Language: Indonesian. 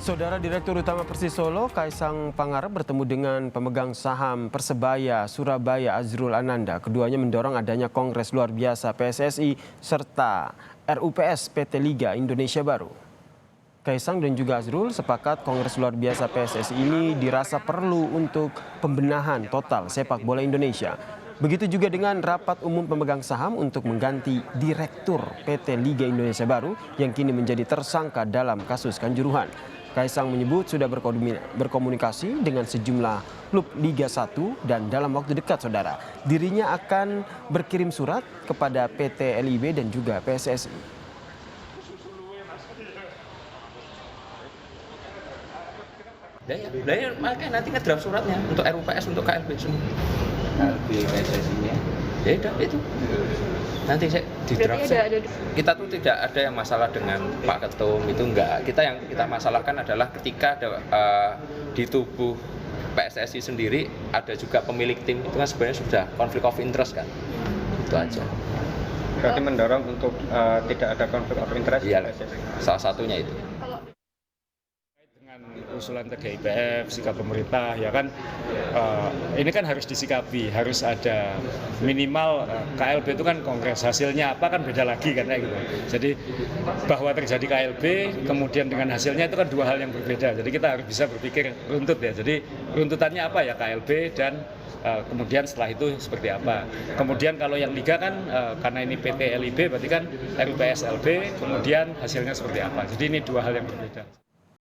Saudara Direktur Utama Persis Solo, Kaisang Pangarep bertemu dengan pemegang saham Persebaya Surabaya Azrul Ananda. Keduanya mendorong adanya Kongres Luar Biasa PSSI serta RUPS PT Liga Indonesia Baru. Kaisang dan juga Azrul sepakat Kongres Luar Biasa PSSI ini dirasa perlu untuk pembenahan total sepak bola Indonesia. Begitu juga dengan rapat umum pemegang saham untuk mengganti Direktur PT Liga Indonesia Baru yang kini menjadi tersangka dalam kasus Kanjuruhan. Kaisang menyebut sudah berkomunikasi dengan sejumlah klub Liga 1 dan dalam waktu dekat saudara, dirinya akan berkirim surat kepada PT LIB dan juga PSSI. Makanya nanti ngedraft suratnya untuk RUPS, untuk KLB semua. KLB PSSI-nya beda itu. Nanti saya di draft. Kita tuh tidak ada yang masalah dengan Pak Ketum, itu enggak. Yang kita masalahkan adalah ketika ada di tubuh PSSI sendiri ada juga pemilik tim, itu kan sebenarnya sudah konflik of interest kan. Itu aja. Berarti mendorong untuk tidak ada konflik of interest? Iya, salah satunya itu. Usulan TGIPF, sikap pemerintah, ya kan, ini kan harus disikapi, harus ada minimal KLB itu kan kongres, hasilnya apa kan beda lagi kan gitu. Jadi bahwa terjadi KLB kemudian dengan hasilnya itu kan dua hal yang berbeda. Jadi kita harus bisa berpikir runtut ya. Jadi runtutannya apa ya KLB dan kemudian setelah itu seperti apa. Kemudian kalau yang Liga kan karena ini PT LIB berarti kan RUPS LB, kemudian hasilnya seperti apa. Jadi ini dua hal yang berbeda.